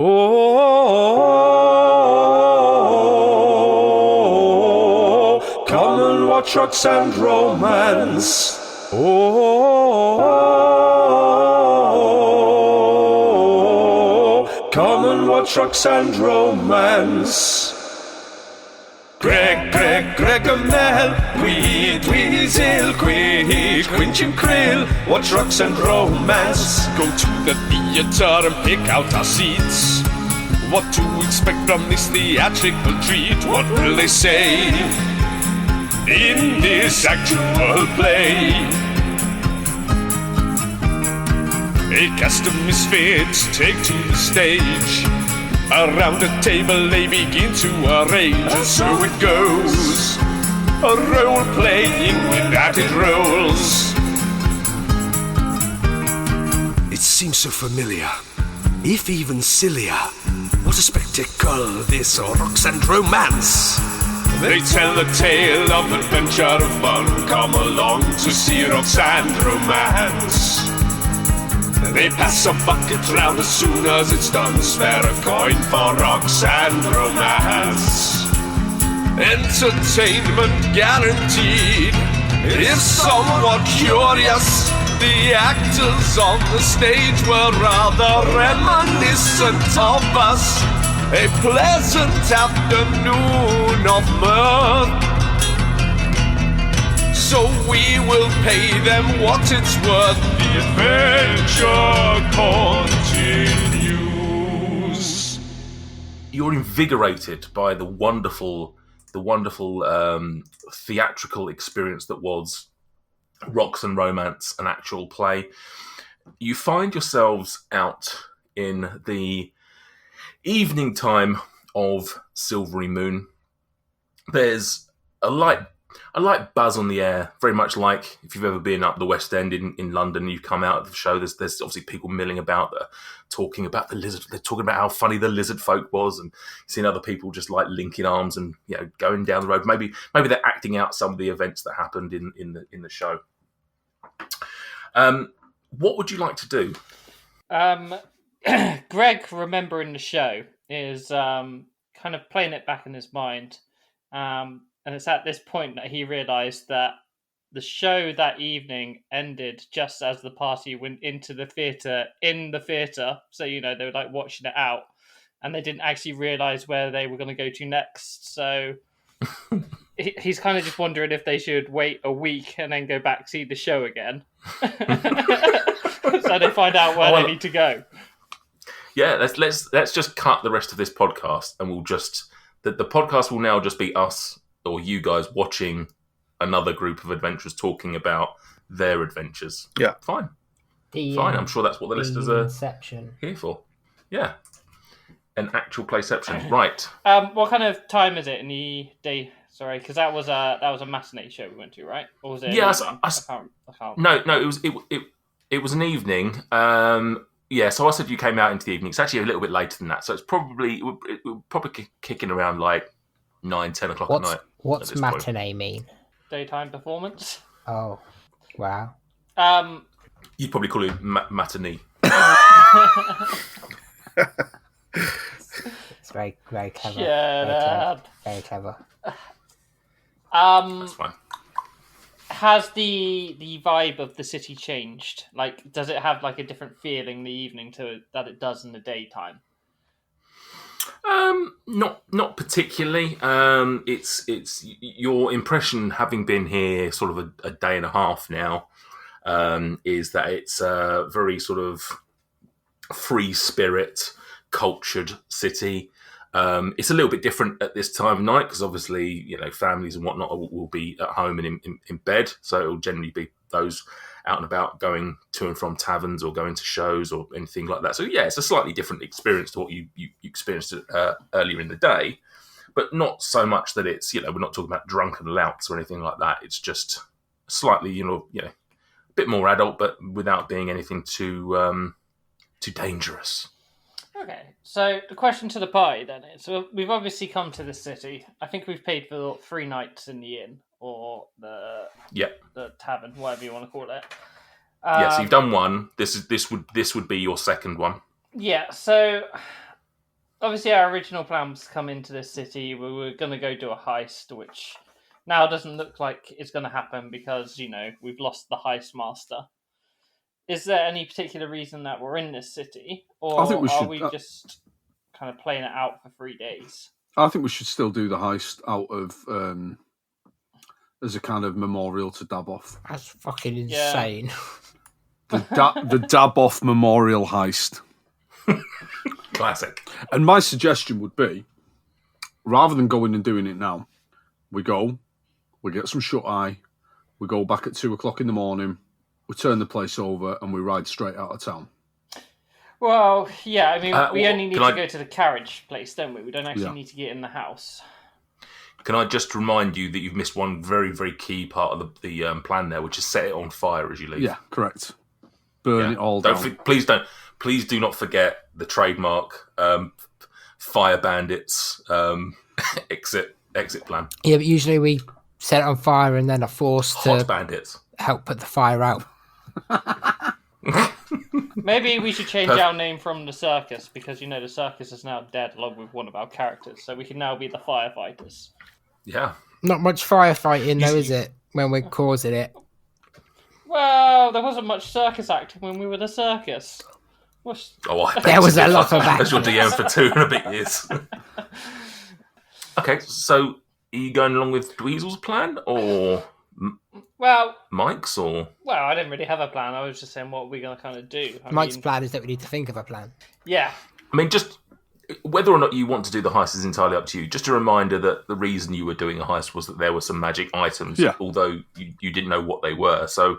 Oh, come and watch Rocks and Romance. Oh, come and watch Rocks and Romance. Greg and Mel, Weasel, Quinch and Krill, watch Rocks and Romance. Go to the theatre and pick out our seats. What to expect from this theatrical treat? What will they say in this actual play? A cast of misfits take to the stage. Around the table they begin to arrange, and so it goes, a role playing with added roles. It seems so familiar, if even sillier. What a spectacle this Rocks and Romance. They tell a tale of adventure and fun. Come along to see Rocks and Romance. They pass a bucket round as soon as it's done. Spare a coin for Rocks and Romance. Entertainment guaranteed. If somewhat curious, the actors on the stage were rather reminiscent of us. A pleasant afternoon of mirth. So we will pay them what it's worth. The adventure continues. You're invigorated by the wonderful theatrical experience that was Rocks and Romance, an actual play. You find yourselves out in the evening time of Silvery Moon. There's a light buzz on the air, very much like if you've ever been up the West End in London, you've come out of the show, there's obviously people milling about that are talking about the lizard, they're talking about how funny the lizard folk was, and you've seen other people just like linking arms and, you know, going down the road. Maybe they're acting out some of the events that happened in the show. What would you like to do? Greg, remembering the show, is kind of playing it back in his mind. And it's at this point that he realised that the show that evening ended just as the party went into the theatre, So, you know, they were like watching it out, and they didn't actually realise where they were going to go to next. So he's kind of just wondering if they should wait a week and then go back see the show again. So they find out where they need to go. Yeah, let's just cut the rest of this podcast, and we'll just the podcast will now just be us or you guys watching another group of adventurers talking about their adventures. Yeah, fine. I'm sure that's what the listeners are here for. Yeah, an actual playception, right? What kind of time is it in the day? Sorry, because that was a matinee show we went to, right? Or was it? Yeah, I can't. No, it was an evening. Yeah, so I said you came out into the evening. It's actually a little bit later than that, so it's probably kicking around like 9-10 o'clock at night. What's matinee mean? Daytime performance. Oh, wow. You'd probably call it matinee. It's very, very clever. Very clever. That's fine. Has the vibe of the city changed? Like, does it have like a different feeling in the evening that it does in the daytime? Not particularly. It's your impression, having been here sort of a day and a half now, is that it's a very sort of free spirit, cultured city. It's a little bit different at this time of night because obviously, you know, families and whatnot will be at home and in bed. So it will generally be those out and about going to and from taverns or going to shows or anything like that. So yeah, it's a slightly different experience to what you experienced earlier in the day, but not so much that it's, you know, we're not talking about drunken louts or anything like that. It's just slightly, you know, a bit more adult, but without being anything too dangerous. Okay, so the question to the party then is, so we've obviously come to the city. I think we've paid for 3 nights in the inn or the tavern, whatever you want to call it. So you've done one. This would be your second one. Yeah. So obviously our original plan was to come into this city. We were going to go do a heist, which now doesn't look like it's going to happen because, we've lost the heist master. Is there any particular reason that we're in this city? Or I think we are should, we just kind of playing it out for 3 days? I think we should still do the heist out of as a kind of memorial to Daboff. That's fucking insane. The Daboff memorial heist. Classic. And my suggestion would be, rather than going and doing it now, we get some shut-eye, we go back at 2:00 in the morning, we turn the place over, and we ride straight out of town. Well, yeah, I mean, we only need to go to the carriage place, don't we? We don't actually need to get in the house. Can I just remind you that you've missed one very, very key part of the plan there, which is set it on fire as you leave. Yeah, correct. Burn it all down. Please do not forget the trademark fire bandits exit plan. Yeah, but usually we set it on fire and then are forced Hot to bandits. help put the fire out. Maybe we should change our name from the circus because, the circus is now dead along with one of our characters. So we can now be the firefighters. Yeah. Not much firefighting though, is it? When we're causing it. Well, there wasn't much circus acting when we were the circus. There was a lot of That's your acting. DM for 2 and a bit years. Okay, so are you going along with Dweezil's plan or Mike's or? Well, I didn't really have a plan. I was just saying what we're going to kind of do. Mike's plan is that we need to think of a plan. Yeah. I mean, just whether or not you want to do the heist is entirely up to you. Just a reminder that the reason you were doing a heist was that there were some magic items, although you didn't know what they were. So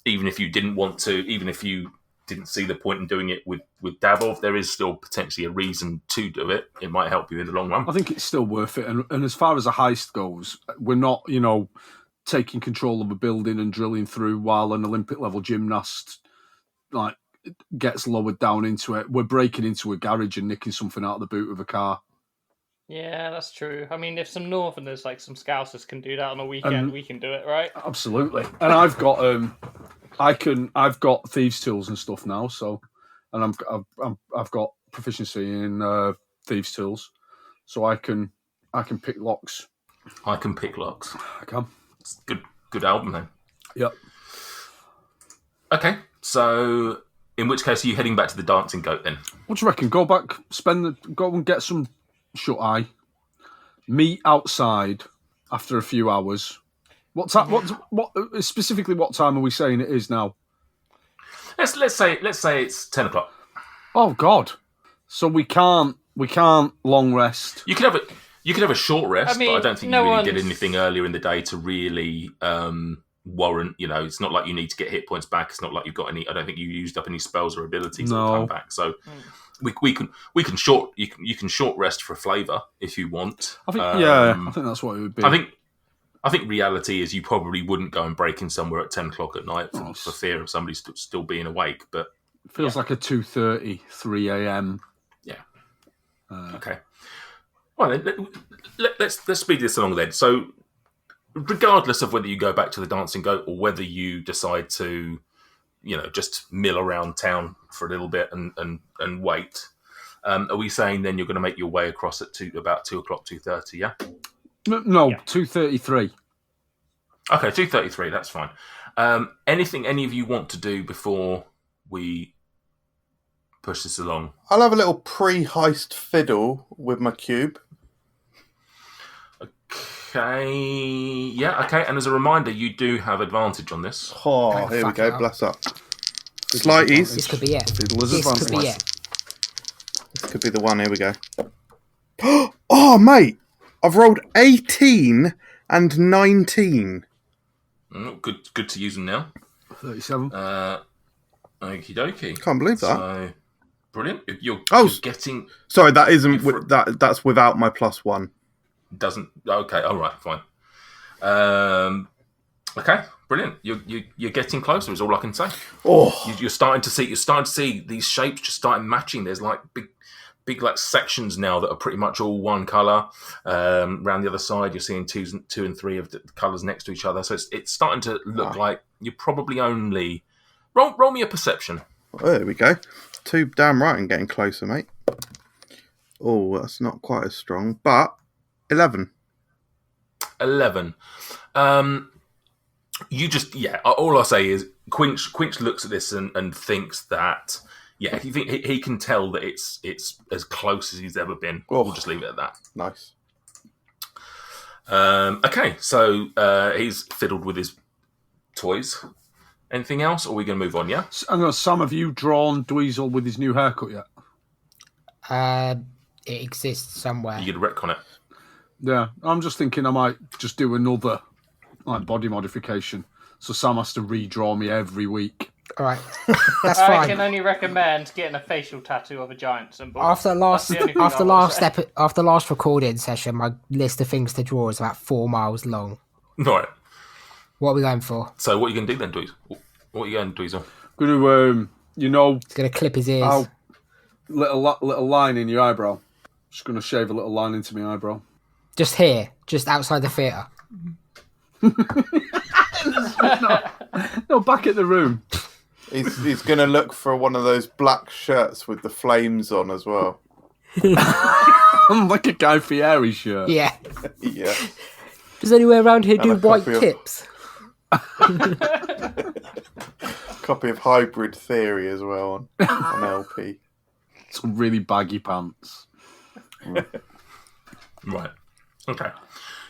even if you didn't want to, even if you didn't see the point in doing it with Davov, there is still potentially a reason to do it. It might help you in the long run. I think it's still worth it. And as far as a heist goes, we're not, taking control of a building and drilling through while an Olympic level gymnast gets lowered down into it. We're breaking into a garage and nicking something out of the boot of a car. Yeah, that's true. I mean, if some Northerners, like some Scousers, can do that on a weekend, we can do it, right? Absolutely. And I've got I've got thieves' tools and stuff now. So, and I've got proficiency in thieves' tools, so I can pick locks. I can pick locks. I can. It's good album then. Yep. Okay, so in which case are you heading back to the Dancing Goat then? What do you reckon? Go back, go and get some shut-eye. Meet outside after a few hours. What time? What specifically? What time are we saying it is now? Let's say it's 10:00. Oh God! So we can't long rest. You could have a short rest, but I don't think you really get anything earlier in the day to really warrant. It's not like you need to get hit points back. It's not like you've got any. I don't think you used up any spells or abilities to come back. So we can short. You can short rest for flavour if you want. I think I think that's what it would be. I think reality is you probably wouldn't go and break in somewhere at 10:00 at night for fear of somebody still being awake. But it feels like a 2:30, 3 a.m. Yeah. Okay. Well, let's speed this along then. So, regardless of whether you go back to the Dancing Goat or whether you decide to, just mill around town for a little bit and wait, are we saying then you're going to make your way across at about 2:00, 2:30? Yeah. No, 2:33. Okay, 2:33. That's fine. Anything any of you want to do before we push this along? I'll have a little pre-heist fiddle with my cube. Okay. Yeah. Okay. And as a reminder, you do have advantage on this. Oh, here we go. Bless up. Slight ease. This could be it. Fiddler's This advantage. could be it. This could be the one. Here we go. Oh, mate. I've rolled 18 and 19. Good to use them now. 37. Okie dokie. Can't believe that. So, brilliant. You're getting... Sorry, that isn't... That's without my +1. Doesn't... Okay, all right, fine. Okay, brilliant. You're getting closer is all I can say. Oh. You're starting to see these shapes just starting matching. There's like big like sections now that are pretty much all one colour. Around the other side, you're seeing two and three of the colours next to each other. So it's starting to look like you're probably only... Roll me a perception. Oh, there we go. Too damn right and getting closer, mate. Oh, that's not quite as strong, but 11. 11. You just, all I'll say is Quinch looks at this and thinks that, he can tell that it's as close as he's ever been. Oh. We'll just leave it at that. Nice. Okay, so he's fiddled with his toys. Anything else, or are we going to move on, yeah? Sam, have you drawn Dweezil with his new haircut yet? It exists somewhere. You get a retcon it. Yeah, I'm just thinking I might just do another body modification. So Sam has to redraw me every week. All right, that's I fine. can only recommend getting a facial tattoo of a giant symbol. After last recording session, my list of things to draw is about 4 miles long. All right. What are we going for? So what are you going to do then, Dweezil? What are you going to do, Dweezil? Going to, He's going to clip his ears. Little line in your eyebrow. Just going to shave a little line into my eyebrow. Just here, just outside the theatre. No, back at the room. He's going to look for one of those black shirts with the flames on as well. Like a Guy Fieri shirt. Yeah. Yeah. Does anyone around here do a white copy of- tips? Copy of Hybrid Theory as well on LP. Some really baggy pants. Right. Okay.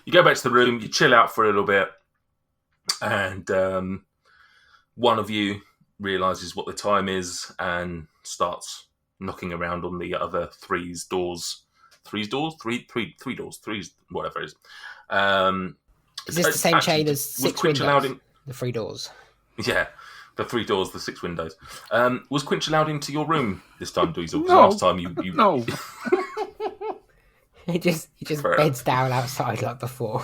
You go back to the room, you chill out for a little bit, and one of you realises what the time is and starts knocking around on the other three's doors. Three doors, whatever it is. Is this the same chain as 6 windows? The 3 doors. Yeah, the 3 doors, the 6 windows. Was Quinch allowed into your room this time, Dweezil? No. Last time you... No. He just beds down outside like before.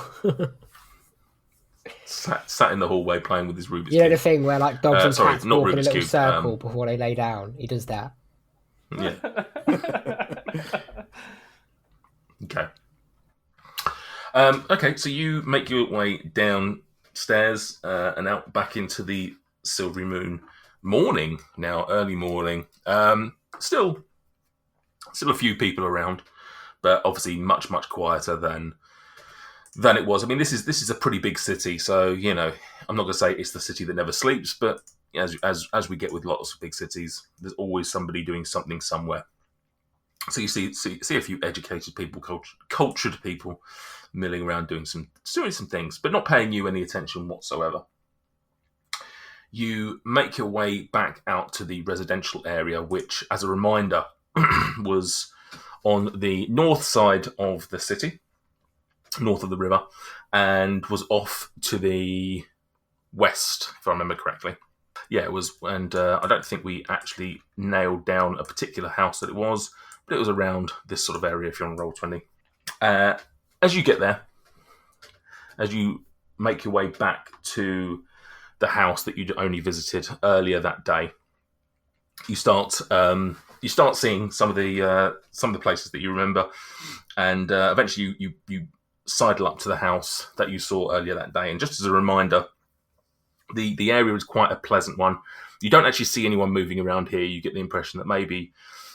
sat in the hallway playing with his Rubik's You know the Cube. thing where like dogs and sorry, cats not walk in a Rubik's little Cube, circle before they lay down? He does that. Yeah. Okay. Okay, so you make your way downstairs and out back into the Silvery Moon morning now, early morning. Still a few people around, but obviously much quieter than it was. I mean, this is a pretty big city, so I'm not going to say it's the city that never sleeps, but as we get with lots of big cities, there's always somebody doing something somewhere. So you see a few educated people, cultured people milling around doing some things, but not paying you any attention whatsoever. You make your way back out to the residential area, which, as a reminder, was on the north side of the city, north of the river, and was off to the west, if I remember correctly. Yeah, it was, and I don't think we actually nailed down a particular house that it was, but it was around this sort of area if you're on Roll20. As you get there, as you make your way back to the house that you'd only visited earlier that day, you start seeing some of the places that you remember, and eventually you sidle up to the house that you saw earlier that day. And just as a reminder, the area is quite a pleasant one. You don't actually see anyone moving around here. You get the impression that maybe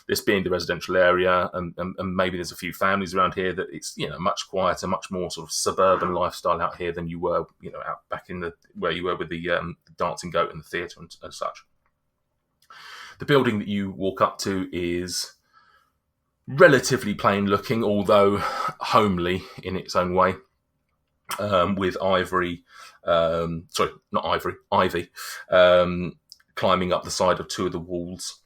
this being the residential area, and maybe there's a few families around here, that it's much quieter, much more sort of suburban lifestyle out here than you were out back in where you were with the dancing goat and the theatre and such. The building that you walk up to is relatively plain looking, although homely in its own way, with ivy climbing up the side of 2 of the walls.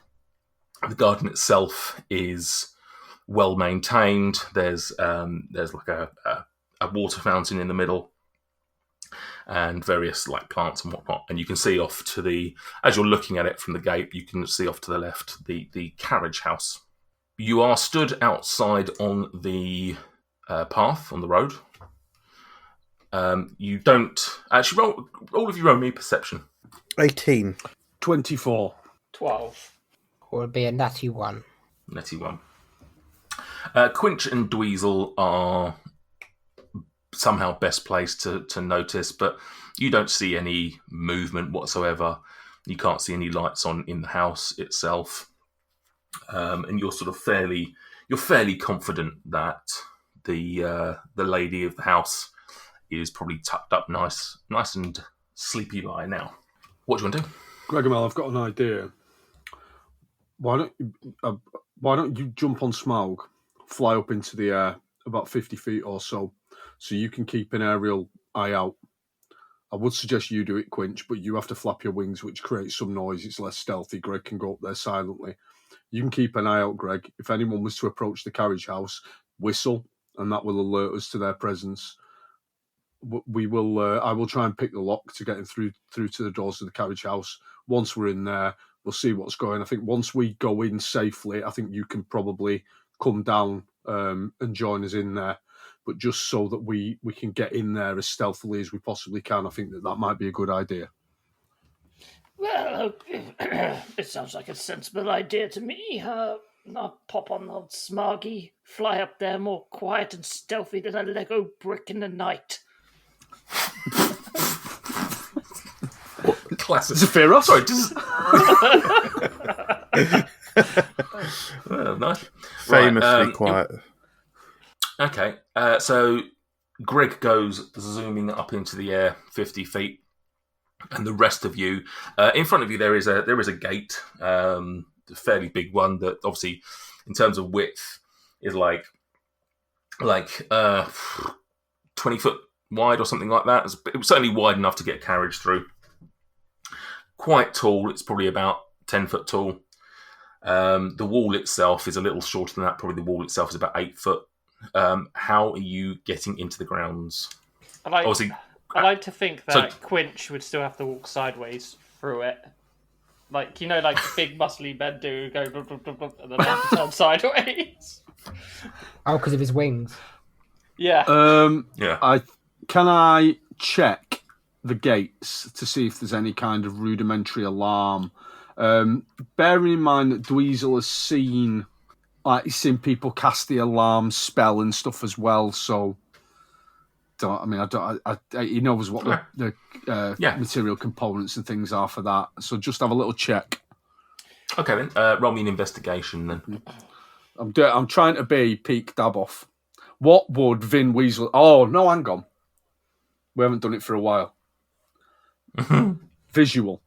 The garden itself is well maintained. There's like a water fountain in the middle, and various like plants and whatnot. And you can see off to as you're looking at it from the gate, you can see off to the left the carriage house. You are stood outside on the path on the road. You don't actually all of you roll me perception. 18. 24. 12. Or it'd be a natty 1. Netty 1. Quinch and Dweezil are somehow best placed to notice, but you don't see any movement whatsoever. You can't see any lights on in the house itself. and you're sort of fairly confident that the lady of the house is probably tucked up nice and sleepy by now. What do you want to do? Gregomel, I've got an idea. Why don't you jump on Smaug, fly up into the air about 50 feet or so you can keep an aerial eye out. I would suggest you do it, Quinch, but you have to flap your wings, which creates some noise. It's less stealthy. Greg can go up there silently. You can keep an eye out, Greg. If anyone was to approach the carriage house, whistle, and that will alert us to their presence. We will. I will try and pick the lock to get in through to the doors of the carriage house. Once we're in there, we'll see what's going. I think once we go in safely, I think you can probably come down and join us in there. But just so that we can get in there as stealthily as we possibly can, I think that might be a good idea. Well, it sounds like a sensible idea to me. I'll pop on old Smargy, fly up there more quiet and stealthy than a Lego brick in the night. Classic. Zephyros? Sorry, well, nice. Famously quiet. Okay, so Greg goes zooming up into the air 50 feet, and the rest of you, in front of you, there is a gate, a fairly big one that obviously, in terms of width, is like 20 foot wide or something like that. It was certainly wide enough to get a carriage through. Quite tall. It's probably about 10 foot tall. The wall itself is a little shorter than that. Probably the wall itself is about 8 foot. How are you getting into the grounds? I like to think that Quinch would still have to walk sideways through it. Like, like big muscly men do, go blah, blah, blah, blah, and then have to turn sideways. Oh, because of his wings. Yeah. Yeah. Can I check the gates to see if there's any kind of rudimentary alarm? Bearing in mind that Dweezil has seen people cast the alarm spell and stuff as well, so he knows what the material components and things are for that. So just have a little check. Okay then, roll me an investigation then. I'm trying to be peak Daboff. What would Vin Weasel? Oh no, hang on. We haven't done it for a while. Visual.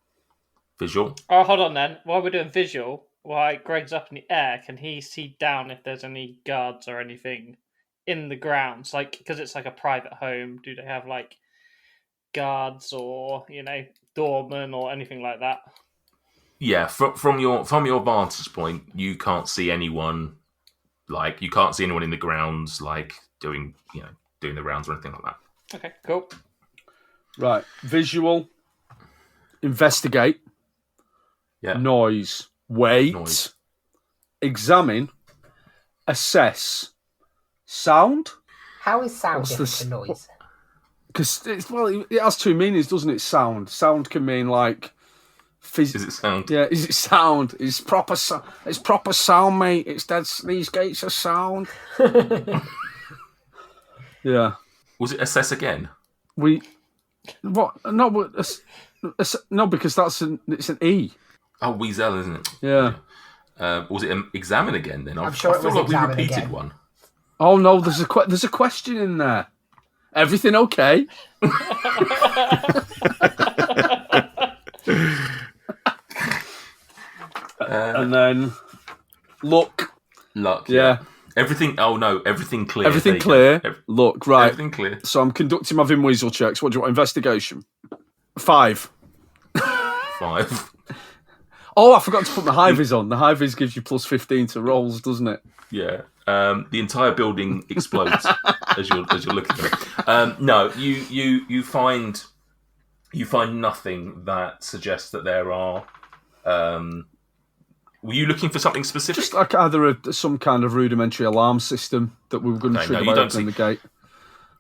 Oh, hold on then. While we're doing visual, while Greg's up in the air, can he see down if there's any guards or anything in the grounds? Like, because it's like a private home, do they have like guards or doormen or anything like that? Yeah, from your vantage point, you can't see anyone. Like, you can't see anyone in the grounds, like doing the rounds or anything like that. Okay, cool. Right, visual. Investigate. Yeah. Noise. Wait. Examine. Assess. Sound. How is sound different to noise? Because it has two meanings, doesn't it? Sound. Sound can mean like. Is it sound? Yeah. Is it sound? It's proper. It's proper sound, mate. These gates are sound. Yeah. Was it assess again? What? No, no, because it's an E. Oh, Weasel, isn't it? Yeah. Was it an examine again then? I'm sure it was like we examine repeated again. one. Oh no, there's a question in there. Everything okay? And then luck. Yeah. Everything. Oh no, everything clear. Everything clear. Look, right. Everything clear. So I'm conducting my Vim Weasel checks. What do you want? Investigation. 5. 5. Oh, I forgot to put the high vis on. The high vis gives you plus 15 to rolls, doesn't it? Yeah. The entire building explodes as you're looking at it. No, you find nothing that suggests that there are. Were you looking for something specific? Just like either some kind of rudimentary alarm system that we were going to trigger by opening the gate.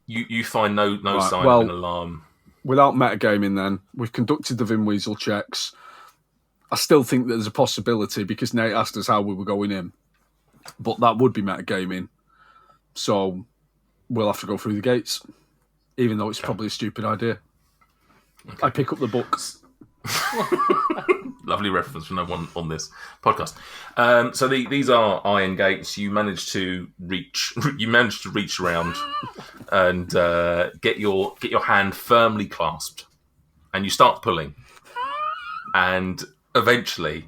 You find no sign of an alarm. Without metagaming then, we've conducted the Vim Weasel checks. I still think that there's a possibility because Nate asked us how we were going in. But that would be metagaming. So we'll have to go through the gates. Even though it's probably a stupid idea. Okay. I pick up the books. Lovely reference for no one on this podcast. So these are iron gates. You manage to reach around and get your hand firmly clasped, and you start pulling, and eventually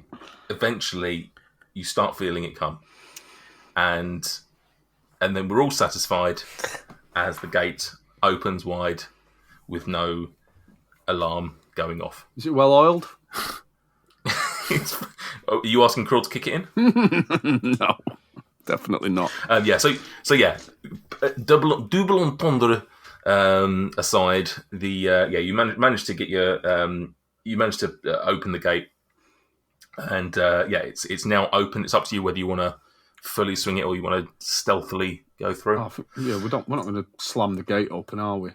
you start feeling it come, and then we're all satisfied as the gate opens wide with no alarm going off. Is it well oiled? Are you asking Krill to kick it in? No, definitely not. So double entendre aside, you managed to get your open the gate, and it's now open. It's up to you whether you want to fully swing it or you want to stealthily go through. We're not going to slam the gate open, are we?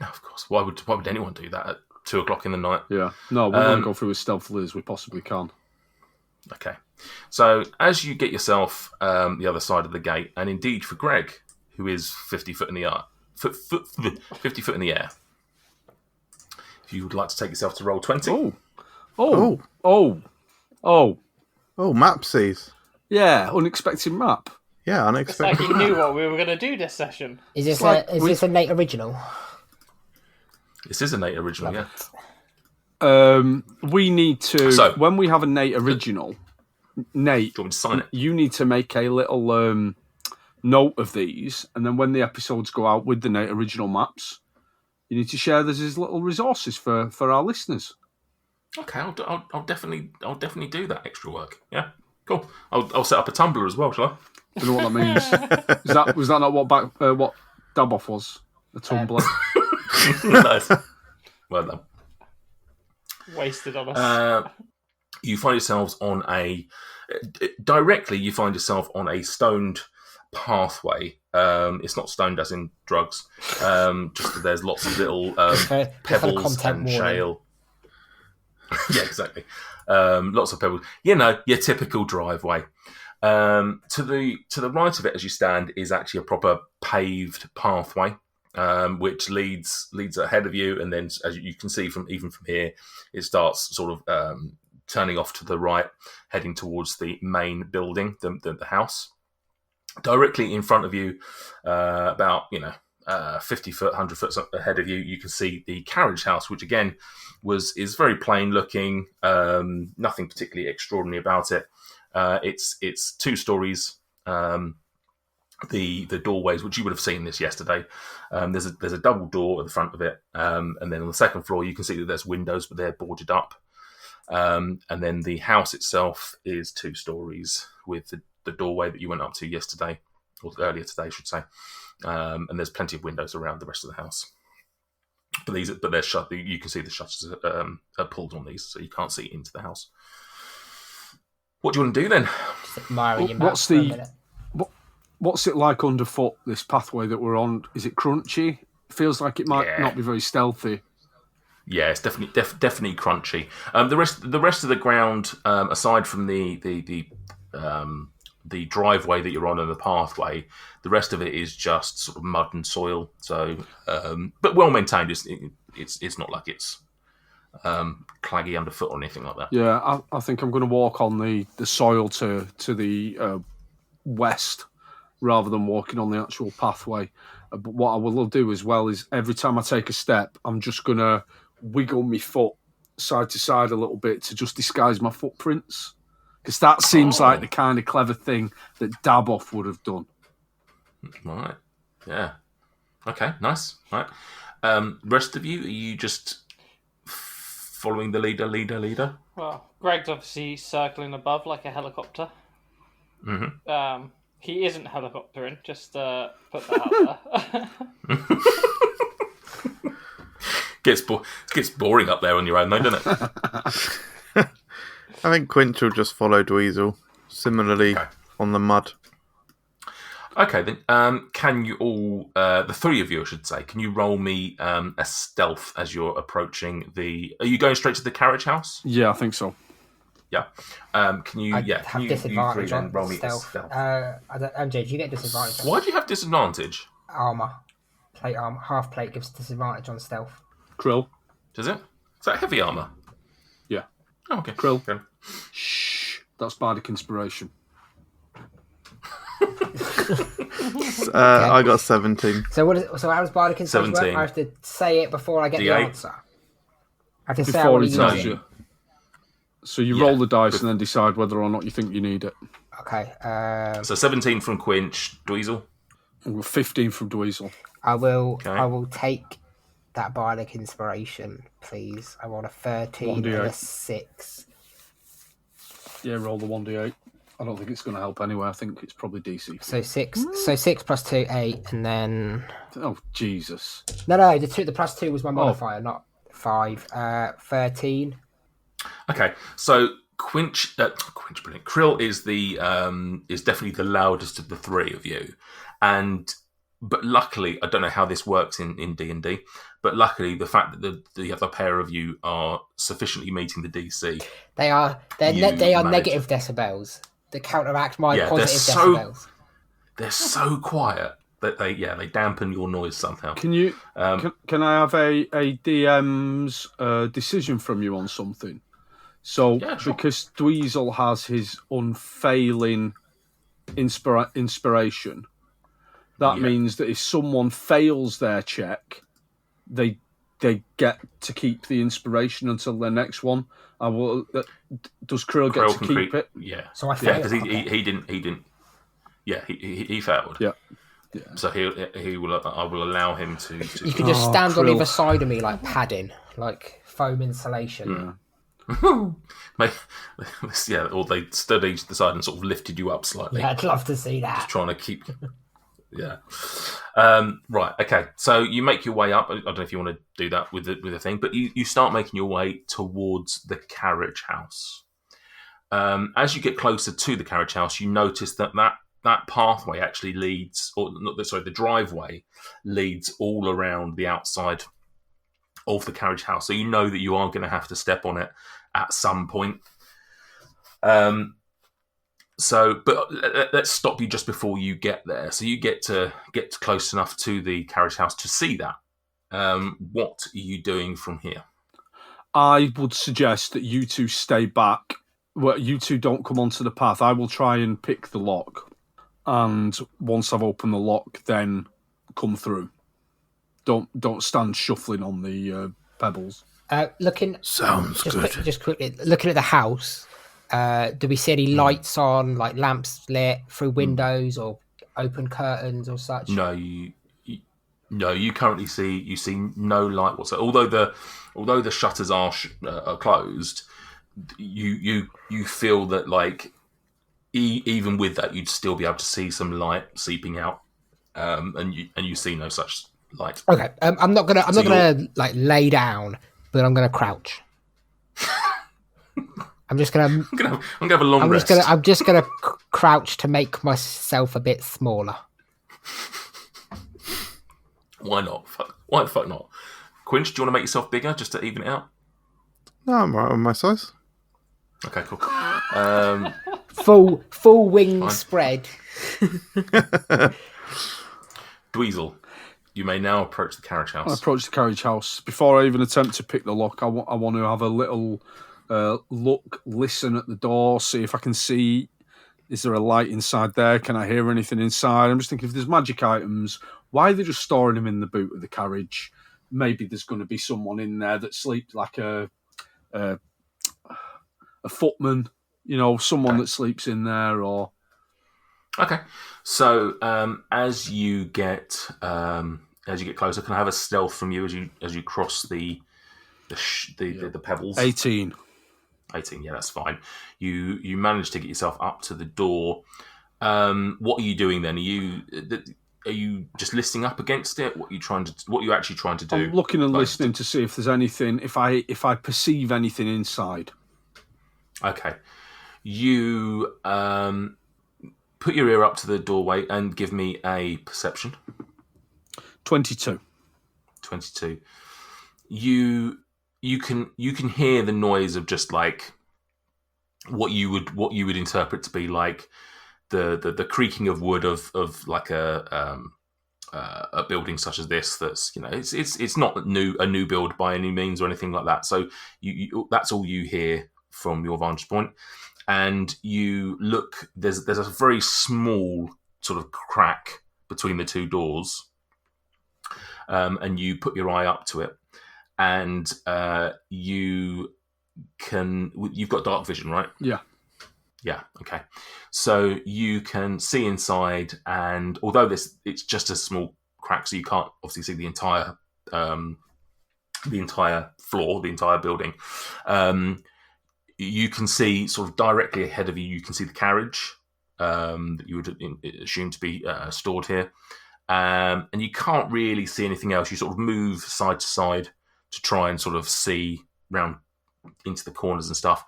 No, of course. Why would anyone do that at 2:00 in the night? Yeah. No, we're going to go through as stealthily as we possibly can. Okay. So as you get yourself the other side of the gate, and indeed for Greg, who is 50 foot in the air, 50 foot in the air, if you would like to take yourself to roll 20. Oh, mapsies. Yeah, unexpected map. Yeah, unexpected. It's like you knew what we were going to do this session. Is this a Nate original? This is a Nate original, yeah. We need to. So, when we have a Nate original, Nate, do you want me to sign it? You need to make a little note of these, and then when the episodes go out with the Nate original maps, you need to share this as little resources for our listeners. Okay, I'll definitely do that extra work. Yeah, cool. I'll set up a Tumblr as well, shall I? I don't know what that means. Was that not what Daboff was? A Tumblr. Nice. Well done. Wasted on us. You find yourselves on you find yourself on a stoned pathway. It's not stoned as in drugs. Just that there's lots of little pebbles and shale. Yeah, exactly. Lots of pebbles. Your typical driveway. To the right of it, as you stand, is actually a proper paved pathway, which leads ahead of you, and then as you can see from here, it starts sort of turning off to the right, heading towards the main building, the house. Directly in front of you, about 50 foot, 100 foot ahead of you, you can see the carriage house, which again is very plain looking, nothing particularly extraordinary about it. It's 2 stories. The doorways, which you would have seen this yesterday, there's a double door at the front of it, and then on the second floor you can see that there's windows, but they're boarded up. And then the house itself is 2 stories with the doorway that you went up to yesterday, or earlier today, I should say. And there's plenty of windows around the rest of the house. But they're shut. You can see the shutters are pulled on these, so you can't see into the house. What do you want to do then? What's it like underfoot, this pathway that we're on? Is it crunchy? Feels like it might not be very stealthy. Yeah, it's definitely crunchy. The rest of the ground, aside from the driveway that you're on and the pathway, the rest of it is just sort of mud and soil. So, but well maintained. It's not like it's claggy underfoot or anything like that. Yeah, I think I'm going to walk on the soil to the west, rather than walking on the actual pathway. But what I will do as well is every time I take a step, I'm just going to wiggle my foot side to side a little bit to just disguise my footprints. Because that seems like the kind of clever thing that Daboff would have done. Right. Yeah. Okay, nice. Right. Rest of you, are you just following the leader? Well, Greg's obviously circling above like a helicopter. Mm-hmm. He isn't helicoptering, just put that out there. Gets boring up there on your own, though, doesn't it? I think Quinch will just follow Dweezil, similarly on the mud. Okay, then. Can you all, the 3 of you, I should say, can you roll me a stealth as you're approaching the... Are you going straight to the carriage house? Yeah, I think so. Yeah. Can you... have disadvantage on roll me stealth. stealth. MJ, do you get disadvantage? Why do you have disadvantage? Armour. Plate armour. Half plate gives disadvantage on stealth. Krill. Does it? Is that heavy armour? Yeah. Oh, okay. Krill. Okay. Shh. That's bardic inspiration. I got 17. So how does bardic inspiration work? 17. I have to say it before I get the D8. answer. I have to say I Before want he to tells use it. you. So you Yeah. roll the dice and then decide whether or not you think you need it. Okay. So 17 from Quinch. Dweezil. 15 from Dweezil. I will. Okay. I will take that bardic inspiration, please. I want a 13 and 1d8. a 6. Yeah, roll the 1d8. I don't think it's going to help anyway. I think it's probably DC. So 6. So 6 plus 2, 8, and then Oh, Jesus. no. The plus 2 was my modifier, not 5. 13. Okay, so Quinch, brilliant. Krill is is definitely the loudest of the three of you, but luckily, I don't know how this works in D&D, but luckily the fact that the other pair of you are sufficiently meeting the DC. They are negative decibels that counteract my positive decibels. They're so quiet that they dampen your noise somehow. Can you can I have a DM's decision from you on something? So Yeah, sure. because Dweezil has his unfailing inspiration, that means that if someone fails their check, they get to keep the inspiration until their next one. Does Krill get to keep it? Yeah. So I failed. because he didn't. Yeah, he failed. Yeah. So he will. I will allow him to. You can just stand on Krill. either side of me like padding, like foam insulation. Yeah. Or they stood each the side and sort of lifted you up slightly. Yeah, I'd love to see that. Just trying to keep. Yeah. Right. Okay. So you make your way up. I don't know if you want to do that with the thing, but you start making your way towards the carriage house. As you get closer to the carriage house, you notice that pathway actually leads, the driveway leads all around the outside of the carriage house. So you know that you are going to have to step on it at some point. But let's stop you just before you get there. So you get close enough to the carriage house to see that. What are you doing from here? I would suggest that you two stay back. Well, you two don't come onto the path. I will try and pick the lock. And once I've opened the lock, then come through. Don't stand shuffling on the pebbles. Sounds good. Just quickly, looking at the house, do we see any lights on, like lamps lit through windows or open curtains or such? No, you currently see no light whatsoever. Although the shutters are closed, you feel that like even with that, you'd still be able to see some light seeping out, and you see no such light. Okay, I'm not gonna like lay down, but I'm gonna crouch. I'm gonna have a long rest. I'm just gonna crouch to make myself a bit smaller. Why not? Why the fuck not? Quinch, do you want to make yourself bigger just to even it out? No, I'm right on my size. Okay, cool. Full wing spread. Dweezil, you may now approach the carriage house. I approach the carriage house. Before I even attempt to pick the lock, I want to have a little look, listen at the door, see if I can see, is there a light inside there? Can I hear anything inside? I'm just thinking if there's magic items, why are they just storing them in the boot of the carriage? Maybe there's going to be someone in there that sleeps like a footman, someone that sleeps in there, or... Okay, so as you get closer, can I have a stealth from you as you cross the pebbles? 18. 18, yeah, that's fine. You manage to get yourself up to the door. What are you doing then? Are you just listening up against it? What are you actually trying to do? I'm looking and listening to see if there's anything, if I perceive anything inside. Okay. You put your ear up to the doorway and give me a perception. 22. 22. You can hear the noise of just like what you would interpret to be like the creaking of wood of like a building such as this. That's it's not a new build by any means or anything like that. So you that's all you hear from your vantage point, and you look. There's a very small sort of crack between the two doors, and you put your eye up to it, and you've got dark vision, right? Yeah. Yeah. Okay. So you can see inside, and although it's just a small crack, so you can't obviously see the entire floor, the entire building. You can see sort of directly ahead of you. You can see the carriage that you would assume to be stored here, and you can't really see anything else. You sort of move side to side to try and sort of see round into the corners and stuff.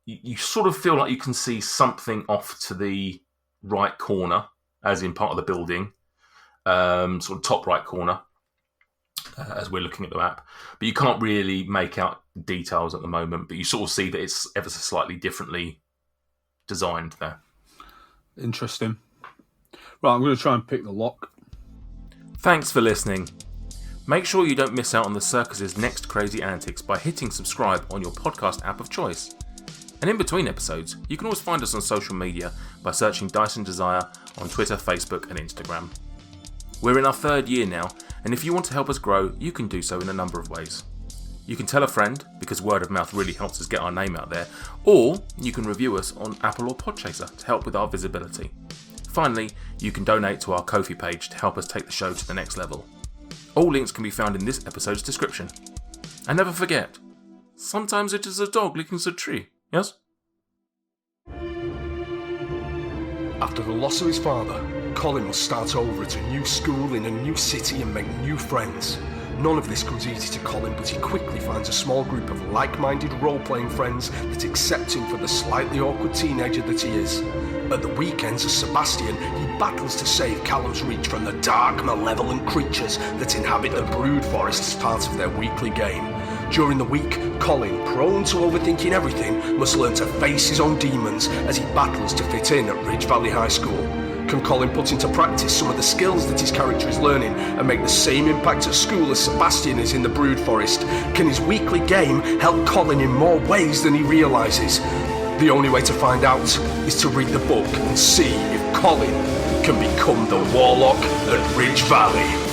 You sort of feel like you can see something off to the right corner, as in part of the building, sort of top right corner, as we're looking at the map. But you can't really make out details at the moment, but you sort of see that it's ever so slightly differently designed there. Interesting. Right, I'm going to try and pick the lock. Thanks for listening. Make sure you don't miss out on the circus's next crazy antics by hitting subscribe on your podcast app of choice. And in between episodes, you can always find us on social media by searching Dyson Desire on Twitter, Facebook and Instagram. We're in our 3rd year now, and if you want to help us grow, you can do so in a number of ways. You can tell a friend, because word of mouth really helps us get our name out there, or you can review us on Apple or Podchaser to help with our visibility. Finally, you can donate to our Ko-fi page to help us take the show to the next level. All links can be found in this episode's description. And never forget, sometimes it is a dog licking the tree, yes? After the loss of his father, Colin must start over at a new school in a new city and make new friends. None of this comes easy to Colin, but he quickly finds a small group of like-minded role-playing friends that accept him for the slightly awkward teenager that he is. At the weekends as Sebastian, he battles to save Callum's Reach from the dark, malevolent creatures that inhabit the Brood Forest as part of their weekly game. During the week, Colin, prone to overthinking everything, must learn to face his own demons as he battles to fit in at Ridge Valley High School. Can Colin put into practice some of the skills that his character is learning and make the same impact at school as Sebastian is in the Brood Forest? Can his weekly game help Colin in more ways than he realises? The only way to find out is to read the book and see if Colin can become the Warlock at Ridge Valley.